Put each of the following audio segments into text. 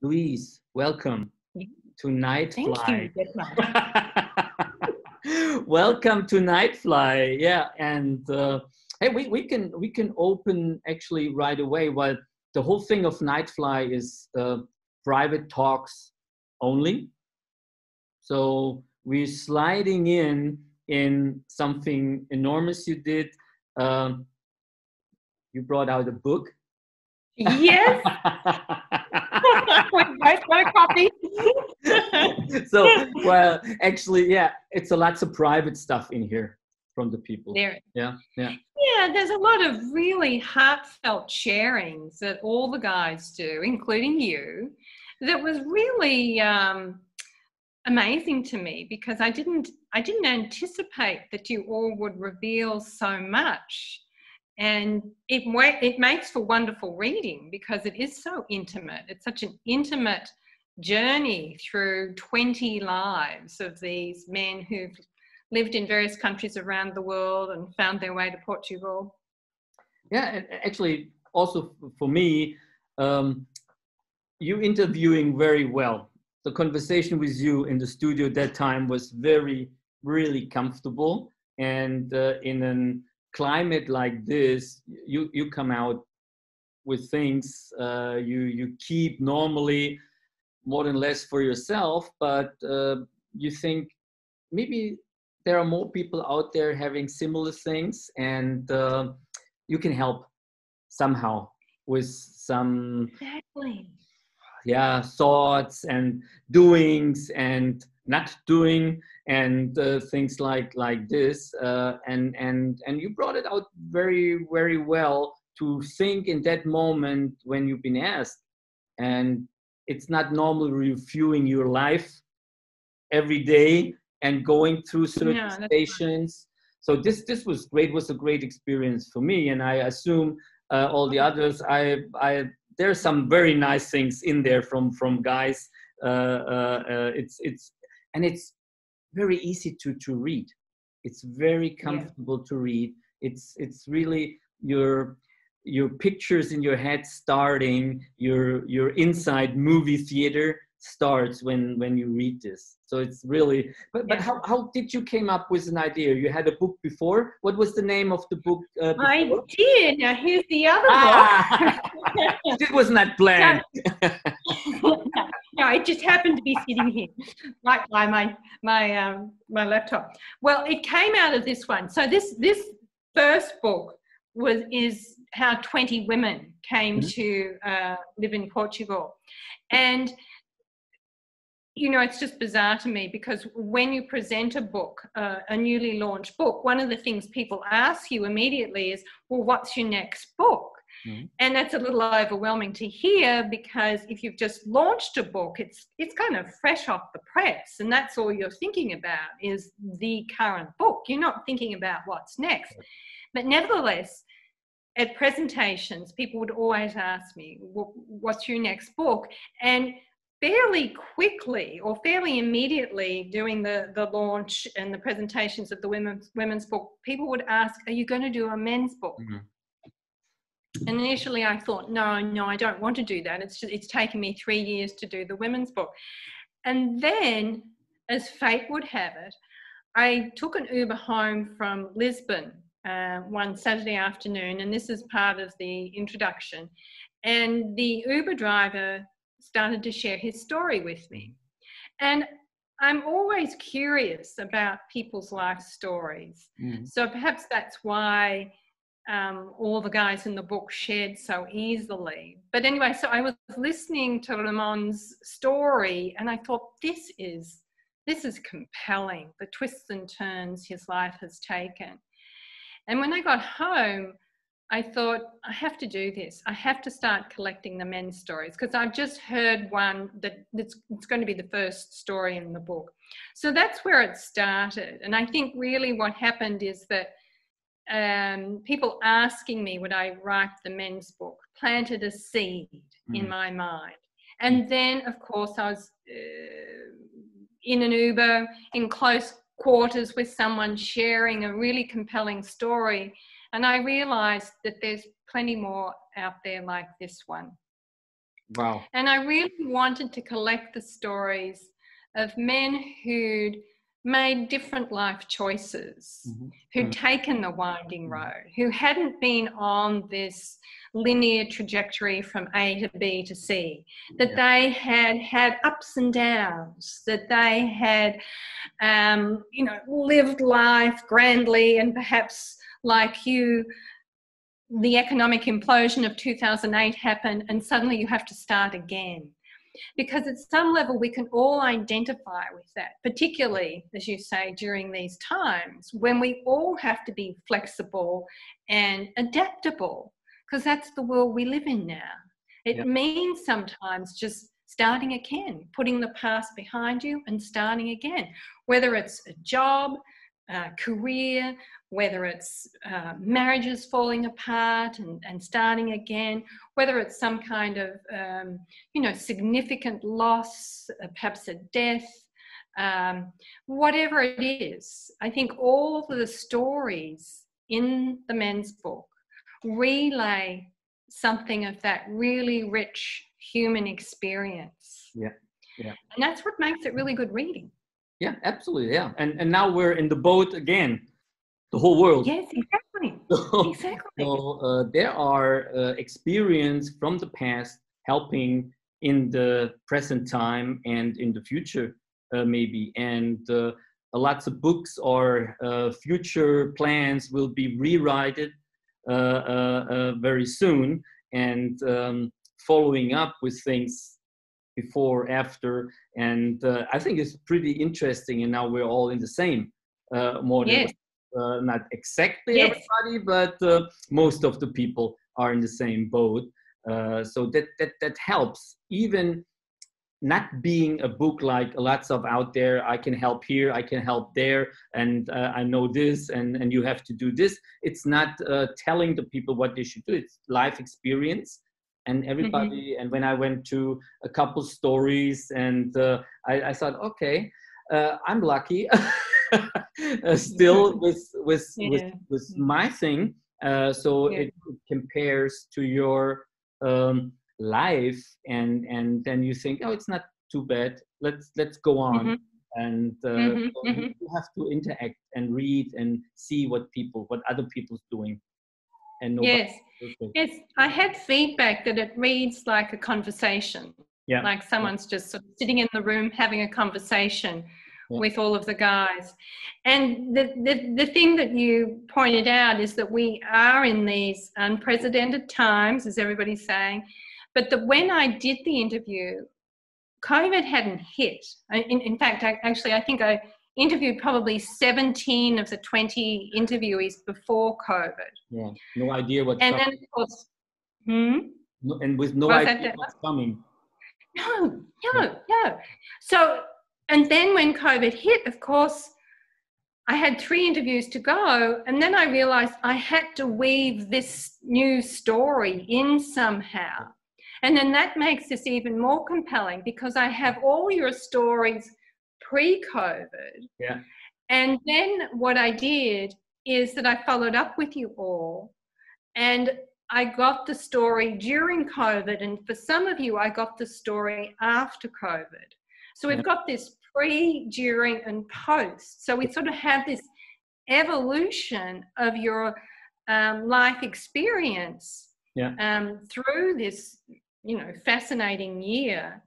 Louise, welcome to Thank you, Nightfly. Dietmar. Welcome to Nightfly. Yeah, and hey, we can open actually right away. Well, the whole thing of Nightfly is private talks only. So we're sliding in something enormous you did. Um, you brought out a book. Yes. We both got a copy. So, well, actually, yeah, it's a lots of private stuff in here from the people. There. Yeah. Yeah, there's a lot of really heartfelt sharings that all the guys do, including you, that was really amazing to me, because I didn't anticipate that you all would reveal so much. And it makes for wonderful reading, because it is so intimate. It's such an intimate journey through 20 lives of these men who've lived in various countries around the world and found their way to Portugal. Yeah, and actually, also for me, you interviewing very well. The conversation with you in the studio at that time was really comfortable. And in a climate like this, you come out with things you keep normally more than less for yourself, but you think maybe there are more people out there having similar things, and you can help somehow with some Exactly. thoughts and doings and not doing and things like this, and you brought it out very well to think in that moment when you've been asked. And it's not normal reviewing your life every day and going through certain stations. So this was great. Was a great experience for me, and I assume all the others. There's some very nice things in there from guys. It's very easy to read. It's very comfortable to read. It's really your pictures in your head starting. Your inside movie theater starts when you read this. So it's really, but how did you came up with an idea? You had a book before. What was the name of the book before? I did. Now here's the other book. It was not planned. No, it just happened to be sitting here, right by my laptop. Well, it came out of this one. So this first book is how 20 women came to live in Portugal. And you know, it's just bizarre to me, because when you present a book, a newly launched book, one of the things people ask you immediately is, well, what's your next book? And that's a little overwhelming to hear, because if you've just launched a book, it's kind of fresh off the press, and that's all you're thinking about is the current book. You're not thinking about what's next. But nevertheless, at presentations, people would always ask me, well, what's your next book? And fairly quickly, or fairly immediately, during the launch and the presentations of the women's book, people would ask, are you going to do a men's book? And initially I thought, no, I don't want to do that. It's taken me 3 years to do the women's book. And then, as fate would have it, I took an Uber home from Lisbon one Saturday afternoon, and this is part of the introduction. And the Uber driver started to share his story with me. And I'm always curious about people's life stories. So perhaps that's why all the guys in the book shared so easily. But anyway, so I was listening to Ramon's story, and I thought, this is compelling, the twists and turns his life has taken. And when I got home, I thought, I have to do this. I have to start collecting the men's stories, because I've just heard one it's going to be the first story in the book. So that's where it started. And I think really what happened is that people asking me would I write the men's book planted a seed in my mind. And then, of course, I was in an Uber in close quarters with someone sharing a really compelling story. And I realized that there's plenty more out there like this one. Wow. And I really wanted to collect the stories of men who'd made different life choices, who'd taken the winding road, who hadn't been on this linear trajectory from A to B to C, that they had had ups and downs, that they had, lived life grandly, and perhaps like you, the economic implosion of 2008 happened and suddenly you have to start again. Because at some level we can all identify with that, particularly, as you say, during these times when we all have to be flexible and adaptable, because that's the world we live in now. It means sometimes just starting again, putting the past behind you and starting again, whether it's a job, career, whether it's marriages falling apart and starting again, whether it's some kind of, significant loss, perhaps a death, whatever it is. I think all of the stories in the men's book relay something of that really rich human experience. Yeah. And that's what makes it really good reading. Yeah, absolutely. Yeah. And now we're in the boat again, the whole world. Yes, exactly. Exactly. So there are experience from the past helping in the present time and in the future, maybe. And lots of books or future plans will be rewritten very soon, and following up with things before, after, and I think it's pretty interesting. And now we're all in the same, more than not exactly everybody, but most of the people are in the same boat. So that helps, even not being a book like lots of out there. I can help here, I can help there, and I know this, and you have to do this. It's not telling the people what they should do. It's life experience. And everybody, and when I went to a couple stories, and I thought, okay, I'm lucky, still with my thing. So it compares to your life, and then you think, oh, it's not too bad. Let's go on, and so you have to interact and read and see what other people's doing. And yes, I had feedback that it reads like a conversation, like someone's just sort of sitting in the room having a conversation with all of the guys. And the thing that you pointed out is that we are in these unprecedented times, as everybody's saying, but that when I did the interview, COVID hadn't hit. In fact, I think I interviewed probably 17 of the 20 interviewees before COVID. Yeah, no idea what's coming. And then, of course, no, and with no idea what's coming. No. So, and then when COVID hit, of course, I had 3 interviews to go, and then I realized I had to weave this new story in somehow. And then that makes this even more compelling, because I have all your stories pre-COVID. Yeah. And then what I did is that I followed up with you all, and I got the story during COVID, and for some of you, I got the story after COVID. So we've got this pre, during, and post. So we sort of have this evolution of your life experience through this, fascinating year,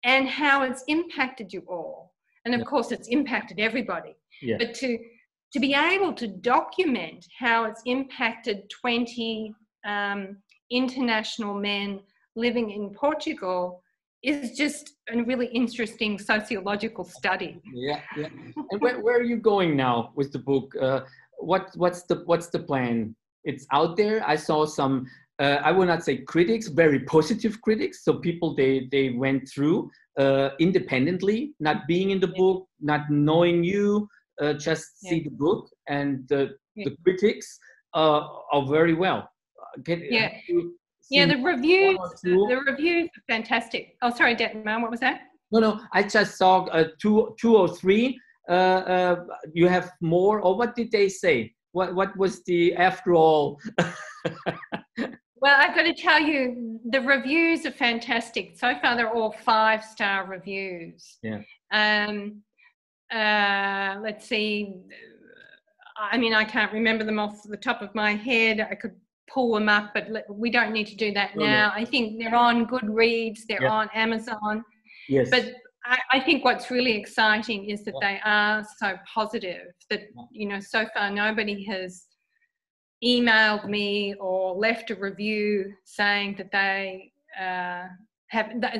and how it's impacted you all. And of course, it's impacted everybody. Yeah. But to be able to document how it's impacted 20 international men living in Portugal is just a really interesting sociological study. Yeah. And where are you going now with the book? What's the plan? It's out there. I saw some. I will not say critics, very positive critics. So people they went through independently, not being in the book, not knowing you, just see the book, and the critics are very well. The reviews are fantastic. Oh, sorry, Dietmar, what was that? No, I just saw 2 or 3. You have more, or what did they say? What was the after all? Well, I've got to tell you, the reviews are fantastic. So far, they're all 5-star reviews. Yeah. Let's see. I mean, I can't remember them off the top of my head. I could pull them up, but we don't need to do that now. I think they're on Goodreads, they're on Amazon. Yes. But I think what's really exciting is that they are so positive that, you know, so far nobody has emailed me or left a review saying that they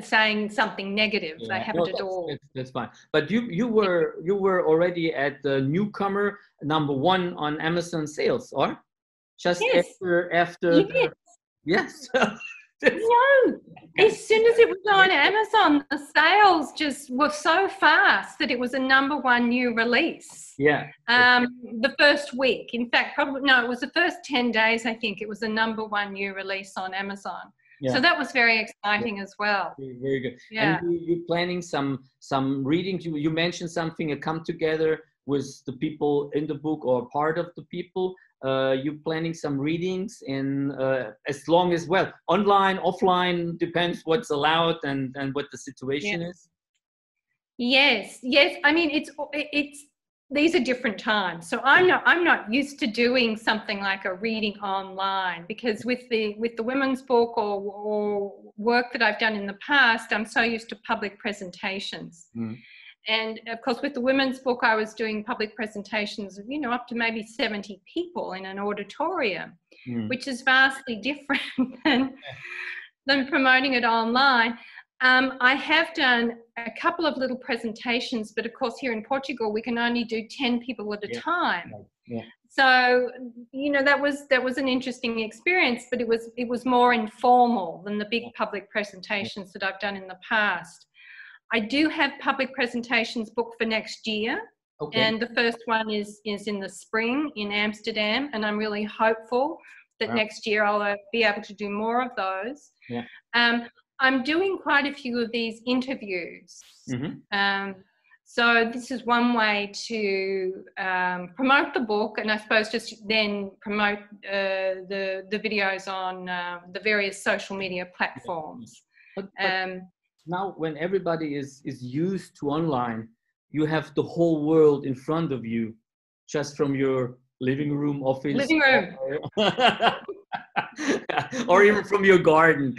saying something negative. They haven't at all. That's fine. But you were already at the newcomer #1 on Amazon sales, or just after? Yes. No, as soon as it was on Amazon, the sales just were so fast that it was a #1 new release. Yeah. The first week, in fact, probably no, it was the first 10 days. I think it was a #1 new release on Amazon. Yeah. So that was very exciting as well. Very good. Yeah. And you're planning some readings. You mentioned something, a come together with the people in the book or part of the people. You planning some readings in as long as online, offline, depends what's allowed and what the situation is. Yes. I mean, it's these are different times. So I'm not used to doing something like a reading online, because with the women's book or work that I've done in the past, I'm so used to public presentations. And of course, with the women's book, I was doing public presentations of, you know, up to maybe 70 people in an auditorium, which is vastly different than promoting it online. I have done a couple of little presentations, but of course, here in Portugal, we can only do 10 people at a time. Yeah. So, you know, that was an interesting experience, but it was more informal than the big public presentations that I've done in the past. I do have public presentations booked for next year. Okay. And the first one is in the spring in Amsterdam. And I'm really hopeful that next year I'll be able to do more of those. Yeah. I'm doing quite a few of these interviews. So this is one way to promote the book, and I suppose just then promote the videos on the various social media platforms. But now when everybody is used to online, you have the whole world in front of you, just from your living room, office. Living room. Or even from your garden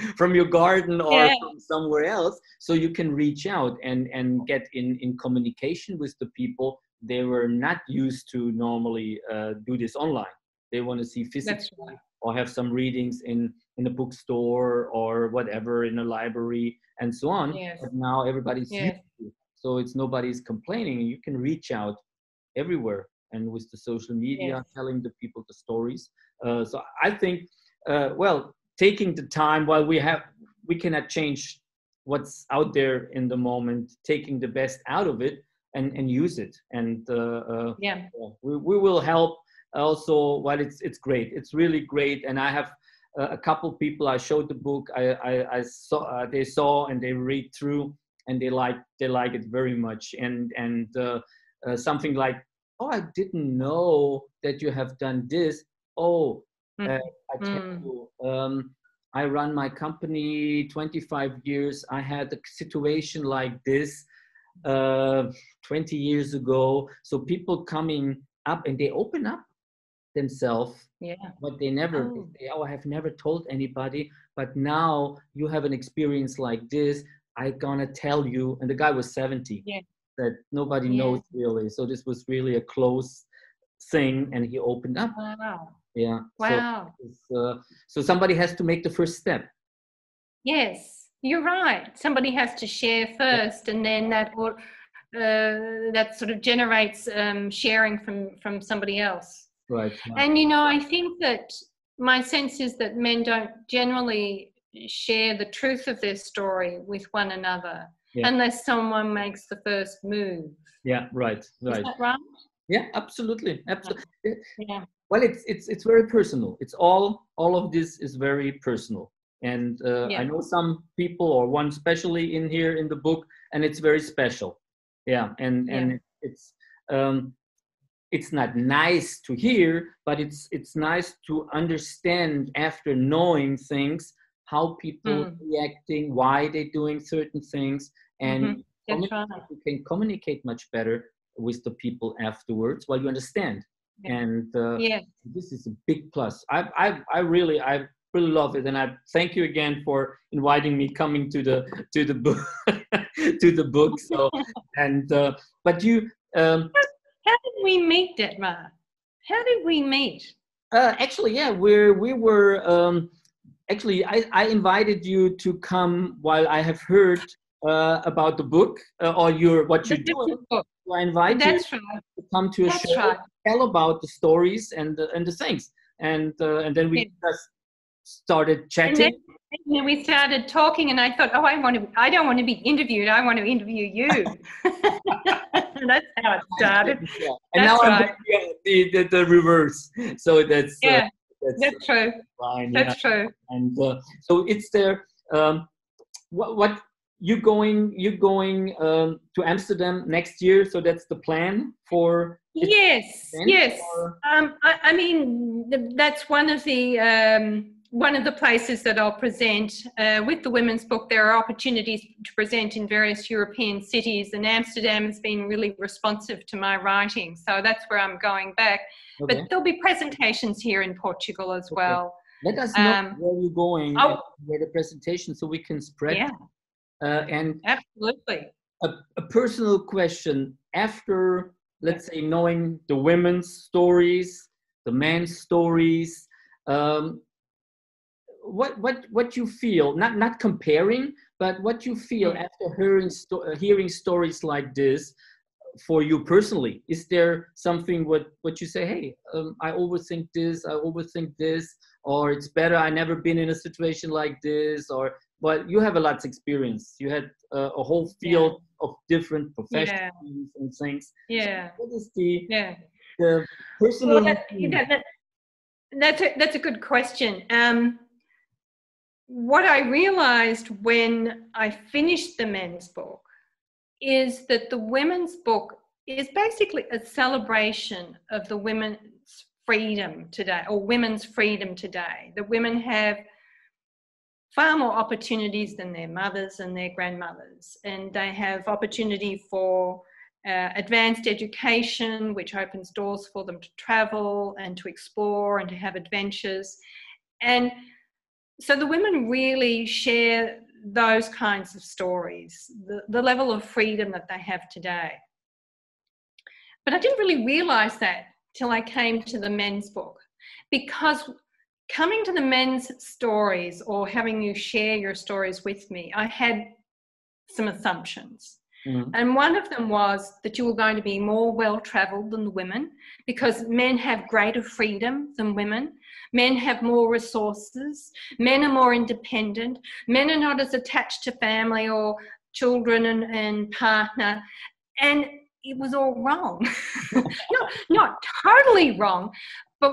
or from somewhere else. So you can reach out and get in communication with the people. They were not used to normally do this online. They want to see physically or have some readings in a bookstore or whatever, in a library and so on. Yes. But now everybody's used to it. So it's nobody's complaining. You can reach out everywhere, and with the social media, telling the people the stories. So I think, taking the time while we cannot change what's out there in the moment, taking the best out of it and use it. And we will help also. Well, it's great. It's really great. And I have a couple people I showed the book. I saw they saw and they read through and they like it very much. And something like, oh, I didn't know that you have done this. Oh, I tell you, I run my company 25 years. I had a situation like this 20 years ago. So people coming up and they open up themselves, but they never, I have never told anybody, but now you have an experience like this. I'm gonna tell you. And the guy was 70. That nobody knows really. So this was really a close thing, and he opened up. Wow. Yeah. Wow. So somebody has to make the first step. Yes, you're right. Somebody has to share first, and then that sort of generates sharing from somebody else. Right. And you know, I think that my sense is that men don't generally share the truth of their story with one another. Unless someone makes the first move. Yeah, right. Is that right? Yeah, absolutely. Yeah. Well, it's very personal. It's all of this is very personal. And I know some people, or one especially in here in the book, and it's very special. Yeah, and it's not nice to hear, but it's nice to understand after knowing things how people reacting, why they're doing certain things, and That's right. you can communicate much better with the people afterwards while you understand. And this is a big plus. I really love it, and I thank you again for inviting me, coming to the book to the book. So and but you how did we meet, Dietmar? How did we meet? Actually, yeah, we were actually I invited you to come while I have heard about the book or what you're doing. So I invite you to come to a show, tell about the stories and the things, and then we just started chatting. And then we started talking, and I thought, oh, I don't want to be interviewed. I want to interview you. That's how it started. Yeah. And now I'm the reverse. So that's true. Fine, that's true. And so it's there. What you going to Amsterdam next year? So that's the plan for. Yes. I mean, that's one of the places that I'll present with the women's book. There are opportunities to present in various European cities, and Amsterdam has been really responsive to my writing, so that's where I'm going back. But there'll be presentations here in Portugal as well. Let us know where you're going, where the presentation, so we can spread. Yeah. And absolutely. A personal question: after, let's say, knowing the women's stories, the men's stories, what you feel, not comparing, but what you feel after hearing stories like this for you personally? Is there something what you say, hey, I overthink this, or it's better, I never been in a situation like this, or but you have a lot of experience, you had a whole field of different professions and things. So what is the personal that's a good question. What I realized when I finished the men's book is that the women's book is basically a celebration of the women's freedom today, or women's freedom today. That women have far more opportunities than their mothers and their grandmothers, and they have opportunity for advanced education, which opens doors for them to travel and to explore and to have adventures. And so the women really share those kinds of stories, the level of freedom that they have today. But I didn't really realize that till I came to the men's book, because coming to the men's stories, or having you share your stories with me, I had some assumptions. And one of them was that you were going to be more well-travelled than the women, because men have greater freedom than women. Men have more resources. Men are more independent. Men are not as attached to family or children and partner. And it was all wrong. not totally wrong, but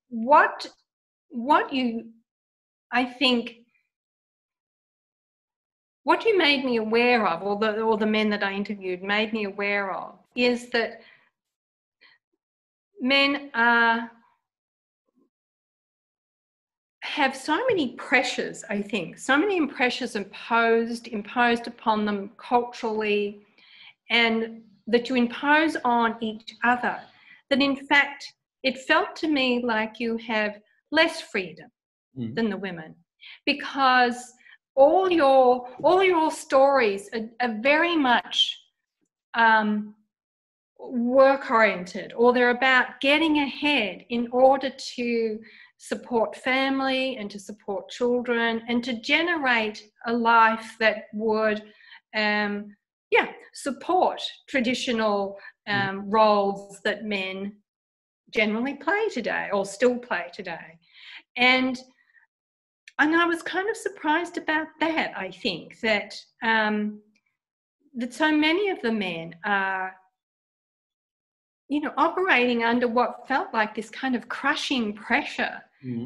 what you made me aware of, or the men that I interviewed made me aware of, is that men have so many pressures, I think, so many pressures imposed upon them culturally, and that you impose on each other, that in fact it felt to me like you have less freedom than the women, because all your stories are very much work-oriented, or they're about getting ahead in order to support family and to support children and to generate a life that would support traditional roles that men generally play today, or still play today. And I was kind of surprised about that. I think that that so many of the men are, operating under what felt like this kind of crushing pressure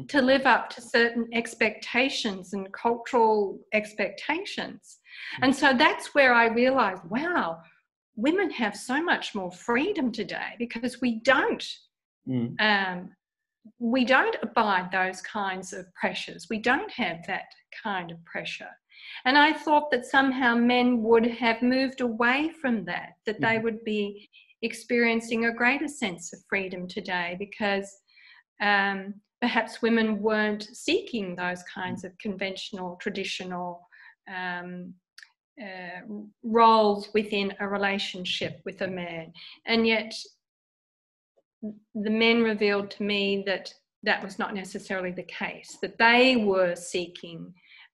to live up to certain expectations and cultural expectations. And so that's where I realized, wow, women have so much more freedom today, because we don't we don't abide those kinds of pressures. We don't have that kind of pressure. And I thought that somehow men would have moved away from that, that they would be experiencing a greater sense of freedom today, because perhaps women weren't seeking those kinds of conventional, traditional roles within a relationship with a man. And yet the men revealed to me that that was not necessarily the case, that they were seeking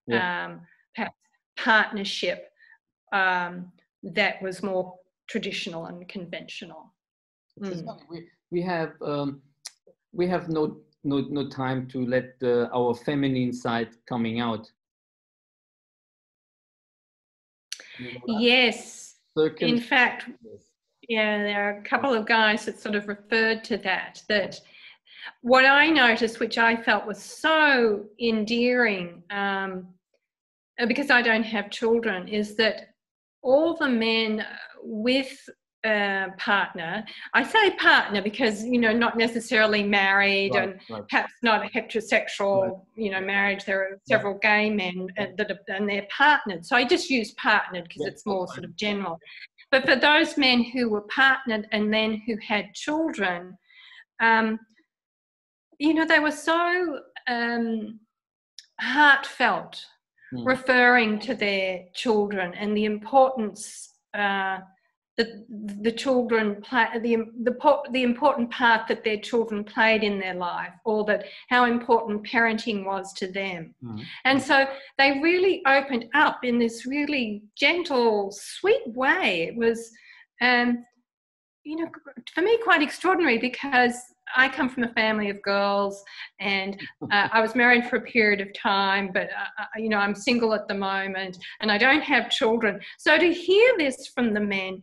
perhaps partnership that was more traditional and conventional. We have no time to let our feminine side coming out. Yes, in fact, yeah, there are a couple of guys that sort of referred to that what I noticed, which I felt was so endearing, because I don't have children, is that all the men with a partner, I say partner because, you know, not necessarily married, and perhaps not a heterosexual, you know, marriage. There are several gay men that are, and they're partnered. So I just use partnered because it's more sort of general. But for those men who were partnered and then who had children, you know, they were so heartfelt, referring to their children and the importance that the children play, the important part that their children played in their life, or that how important parenting was to them. And so they really opened up in this really gentle, sweet way. It was, you know, for me quite extraordinary, because I come from a family of girls, and I was married for a period of time, but, you know, I'm single at the moment and I don't have children. So to hear this from the men,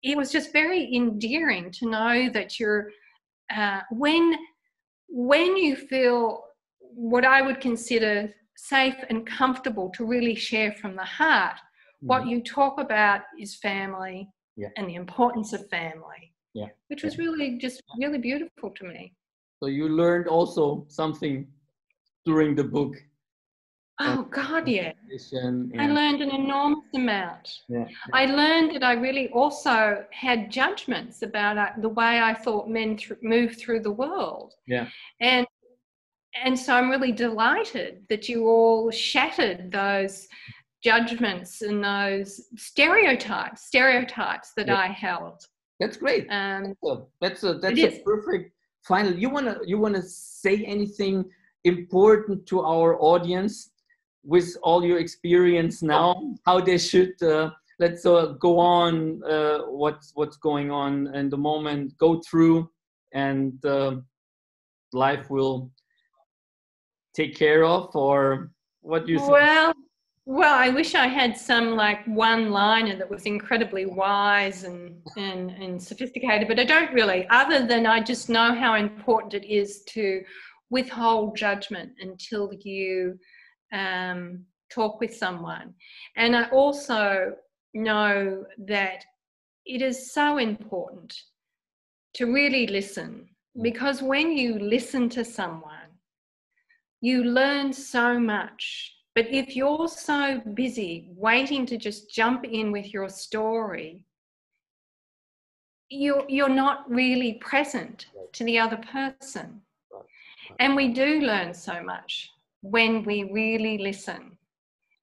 it was just very endearing to know that you're, when you feel what I would consider safe and comfortable to really share from the heart, what you talk about is family and the importance of family. Which was really just really beautiful to me. So you learned also something during the book. Oh God, yeah. I learned an enormous amount. I learned that I really also had judgments about the way I thought men move through the world. And so I'm really delighted that you all shattered those judgments and those stereotypes that I held. That's great. That's a perfect final. You wanna say anything important to our audience with all your experience now? How they should let's go on. What's going on in the moment? Go through, and life will take care of. Or what do you think? Well, I wish I had some like one-liner that was incredibly wise and sophisticated, but I don't really, other than I just know how important it is to withhold judgment until you talk with someone. And I also know that it is so important to really listen, because when you listen to someone, you learn so much. But if you're so busy waiting to just jump in with your story, you're not really present to the other person. And we do learn so much when we really listen.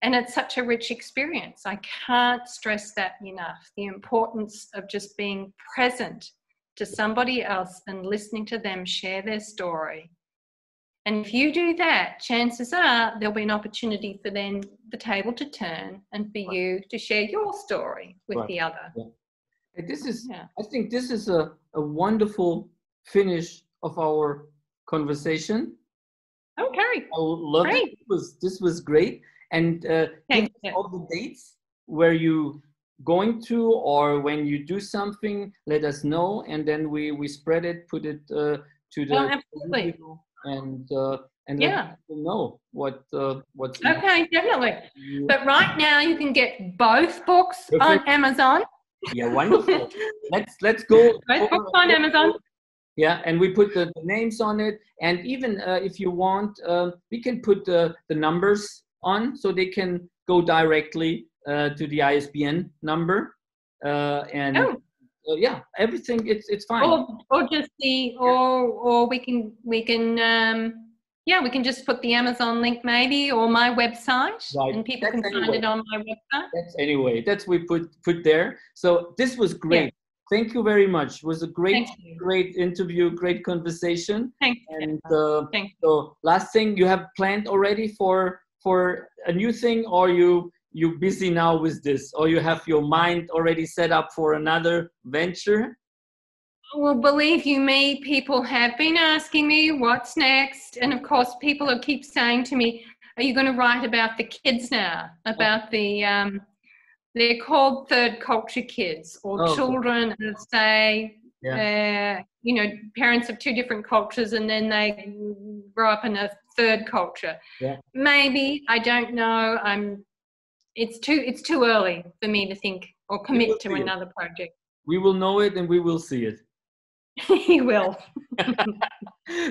And it's such a rich experience. I can't stress that enough, the importance of just being present to somebody else and listening to them share their story. And if you do that, chances are there'll be an opportunity for then the table to turn and for you to share your story with the other. This is, I think this is a wonderful finish of our conversation. Okay. I love it. This was great. And give us all the dates where you going to, or when you do something, let us know, and then we spread it, put it to the absolutely. And let people know what's okay, definitely. But right now you can get both books on Amazon. Yeah, wonderful. Let's go. Both books on Amazon. Yeah, and we put the names on it, and even if you want, we can put the numbers on, so they can go directly to the ISBN number, and yeah, everything it's fine. Or just or we can yeah, we can just put the Amazon link maybe, or my website, Right. and people can find it on my website. That's we put there. So this was great. Yeah. Thank you very much. It was a great interview, great conversation. Thanks. And so last thing, you have planned already for a new thing, or you busy now with this, or you have your mind already set up for another venture? Well, believe you me, people have been asking me what's next, and of course people keep saying to me, are you going to write about the kids now, about the they're called third culture kids, or children that say you know, parents of two different cultures, and then they grow up in a third culture. Maybe, I don't know. It's too early for me to think or commit to another project. We will know it, and we will see it. You will.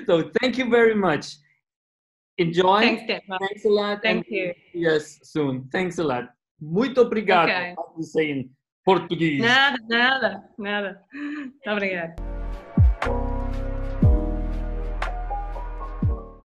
So thank you very much. Enjoy. Thanks, Dietmar. Thanks a lot. Thank you. Yes, soon. Thanks a lot. Muito obrigado. Okay. How to say in Portuguese. Nada. Obrigado.